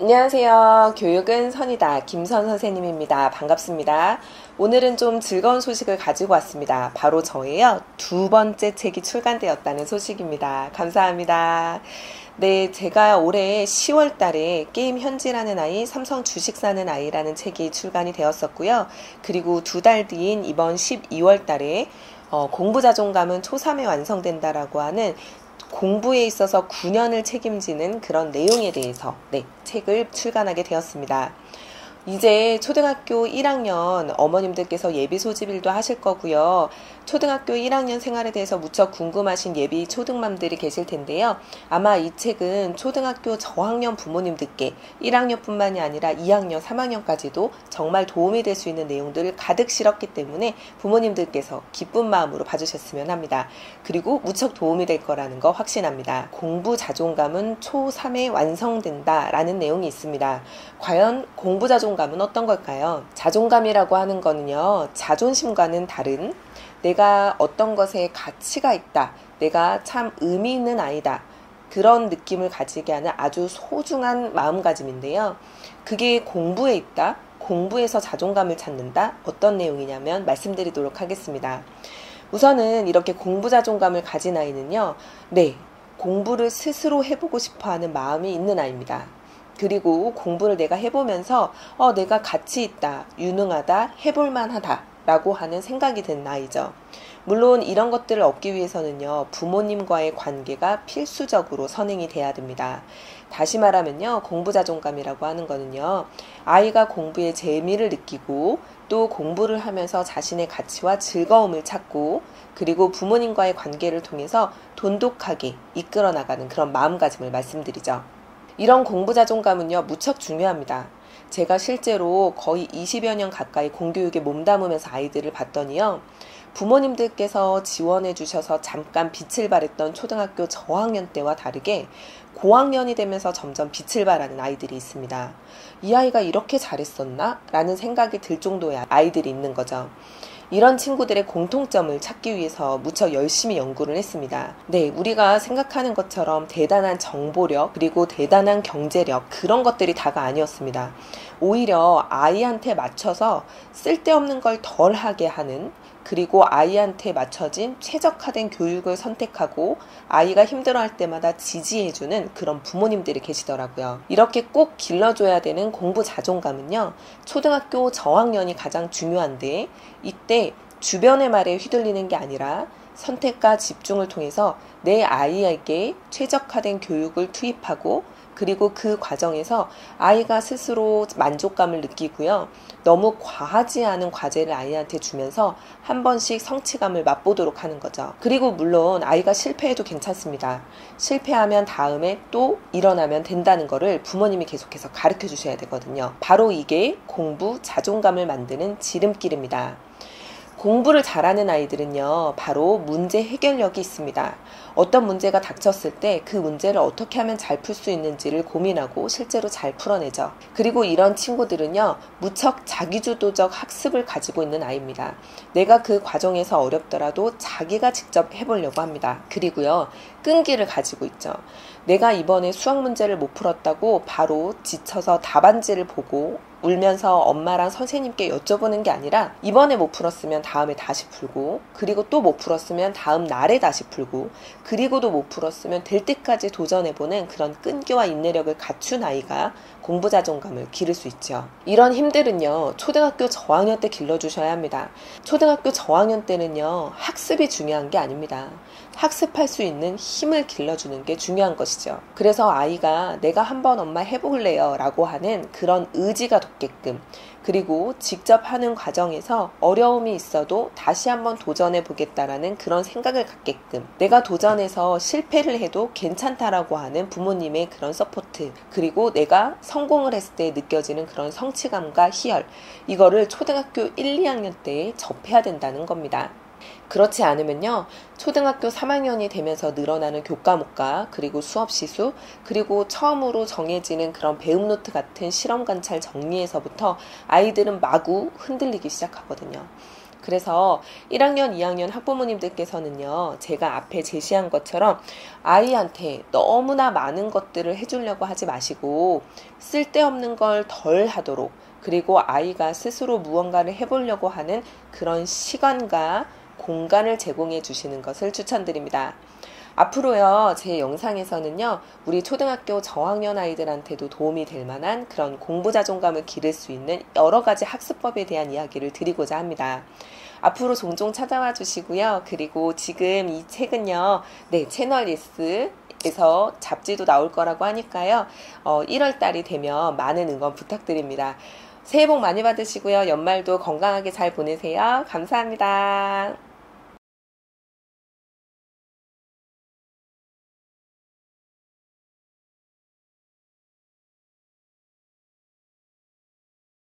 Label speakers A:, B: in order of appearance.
A: 안녕하세요. 교육은 선이다. 김선 선생님입니다. 반갑습니다. 오늘은 좀 즐거운 소식을 가지고 왔습니다. 바로 저예요. 두 번째 책이 출간되었다는 소식입니다. 감사합니다. 네, 제가 올해 10월 달에 게임 현지라는 아이, 삼성 주식 사는 아이라는 책이 출간이 되었었고요. 그리고 두 달 뒤인 이번 12월 달에 공부 자존감은 초3에 완성된다라고 하는 공부에 있어서 9년을 책임지는 그런 내용에 대해서 책을 출간하게 되었습니다. 이제 초등학교 1학년 어머님들께서 예비 소집일도 하실 거고요. 초등학교 1학년 생활에 대해서 무척 궁금하신 예비 초등맘들이 계실 텐데요. 아마 이 책은 초등학교 저학년 부모님들께 1학년뿐만이 아니라 2학년, 3학년까지도 정말 도움이 될 수 있는 내용들을 가득 실었기 때문에 부모님들께서 기쁜 마음으로 봐주셨으면 합니다. 그리고 무척 도움이 될 거라는 거 확신합니다. 공부 자존감은 초3에 완성된다 라는 내용이 있습니다. 과연 공부 자존감은 어떤 걸까요? 자존감이라고 하는 거는요, 자존심과는 다른 내가 어떤 것에 가치가 있다, 내가 참 의미 있는 아이다, 그런 느낌을 가지게 하는 아주 소중한 마음가짐인데요. 그게 공부에 있다, 공부에서 자존감을 찾는다, 어떤 내용이냐면 말씀드리도록 하겠습니다. 우선은 이렇게 공부 자존감을 가진 아이는요, 공부를 스스로 해보고 싶어하는 마음이 있는 아이입니다. 그리고 공부를 내가 해보면서 내가 가치 있다, 유능하다, 해볼만하다 라고 하는 생각이 든 아이죠. 물론 이런 것들을 얻기 위해서는요, 부모님과의 관계가 필수적으로 선행이 돼야 됩니다. 다시 말하면요, 공부 자존감이라고 하는 거는요, 아이가 공부에 재미를 느끼고 또 공부를 하면서 자신의 가치와 즐거움을 찾고 그리고 부모님과의 관계를 통해서 돈독하게 이끌어 나가는 그런 마음가짐을 말씀드리죠. 이런 공부 자존감은요, 무척 중요합니다. 제가 실제로 거의 20여 년 가까이 공교육에 몸담으면서 아이들을 봤더니요, 부모님들께서 지원해 주셔서 잠깐 빛을 발했던 초등학교 저학년 때와 다르게 고학년이 되면서 점점 빛을 발하는 아이들이 있습니다. 이 아이가 이렇게 잘했었나? 라는 생각이 들 정도의 아이들이 있는 거죠. 이런 친구들의 공통점을 찾기 위해서 무척 열심히 연구를 했습니다. 우리가 생각하는 것처럼 대단한 정보력 그리고 대단한 경제력 그런 것들이 다가 아니었습니다. 오히려 아이한테 맞춰서 쓸데없는 걸 덜 하게 하는, 그리고 아이한테 맞춰진 최적화된 교육을 선택하고 아이가 힘들어할 때마다 지지해주는 그런 부모님들이 계시더라고요. 이렇게 꼭 길러줘야 되는 공부 자존감은요, 초등학교 저학년이 가장 중요한데, 이때 주변의 말에 휘둘리는 게 아니라 선택과 집중을 통해서 내 아이에게 최적화된 교육을 투입하고 그리고 그 과정에서 아이가 스스로 만족감을 느끼고요. 너무 과하지 않은 과제를 아이한테 주면서 한 번씩 성취감을 맛보도록 하는 거죠. 그리고 물론 아이가 실패해도 괜찮습니다. 실패하면 다음에 또 일어나면 된다는 거를 부모님이 계속해서 가르쳐 주셔야 되거든요. 바로 이게 공부 자존감을 만드는 지름길입니다. 공부를 잘하는 아이들은요, 바로 문제 해결력이 있습니다. 어떤 문제가 닥쳤을 때 그 문제를 어떻게 하면 잘 풀 수 있는지를 고민하고 실제로 잘 풀어내죠. 그리고 이런 친구들은요, 무척 자기주도적 학습을 가지고 있는 아이입니다. 내가 그 과정에서 어렵더라도 자기가 직접 해보려고 합니다. 그리고요, 끈기를 가지고 있죠. 내가 이번에 수학 문제를 못 풀었다고 바로 지쳐서 답안지를 보고 울면서 엄마랑 선생님께 여쭤보는 게 아니라 이번에 못 풀었으면 다음에 다시 풀고, 그리고 또 못 풀었으면 다음 날에 다시 풀고, 그리고도 못 풀었으면 될 때까지 도전해보는 그런 끈기와 인내력을 갖춘 아이가 공부 자존감을 기를 수 있죠. 이런 힘들은요, 초등학교 저학년 때 길러주셔야 합니다. 초등학교 저학년 때는요, 학습이 중요한 게 아닙니다. 학습할 수 있는 힘을 길러주는 게 중요한 것이죠. 그래서 아이가 내가 한번 엄마 해볼래요 라고 하는 그런 의지가 돋게끔, 그리고 직접 하는 과정에서 어려움이 있어도 다시 한번 도전해 보겠다라는 그런 생각을 갖게끔, 내가 도전해서 실패를 해도 괜찮다라고 하는 부모님의 그런 서포트, 그리고 내가 성공을 했을 때 느껴지는 그런 성취감과 희열, 이거를 초등학교 1, 2학년 때 접해야 된다는 겁니다. 그렇지 않으면요, 초등학교 3학년이 되면서 늘어나는 교과목과 그리고 수업 시수, 그리고 처음으로 정해지는 그런 배움 노트 같은 실험 관찰 정리에서부터 아이들은 마구 흔들리기 시작하거든요. 그래서 1학년, 2학년 학부모님들께서는요, 제가 앞에 제시한 것처럼 아이한테 너무나 많은 것들을 해주려고 하지 마시고 쓸데없는 걸 덜 하도록, 그리고 아이가 스스로 무언가를 해보려고 하는 그런 시간과 공간을 제공해 주시는 것을 추천드립니다. 앞으로요, 제 영상에서는요, 우리 초등학교 저학년 아이들한테도 도움이 될 만한 그런 공부 자존감을 기를 수 있는 여러 가지 학습법에 대한 이야기를 드리고자 합니다. 앞으로 종종 찾아와 주시고요. 그리고 지금 이 책은요, 네, 채널 S에서 잡지도 나올 거라고 하니까요, 1월 달이 되면 많은 응원 부탁드립니다. 새해 복 많이 받으시고요. 연말도 건강하게 잘 보내세요. 감사합니다.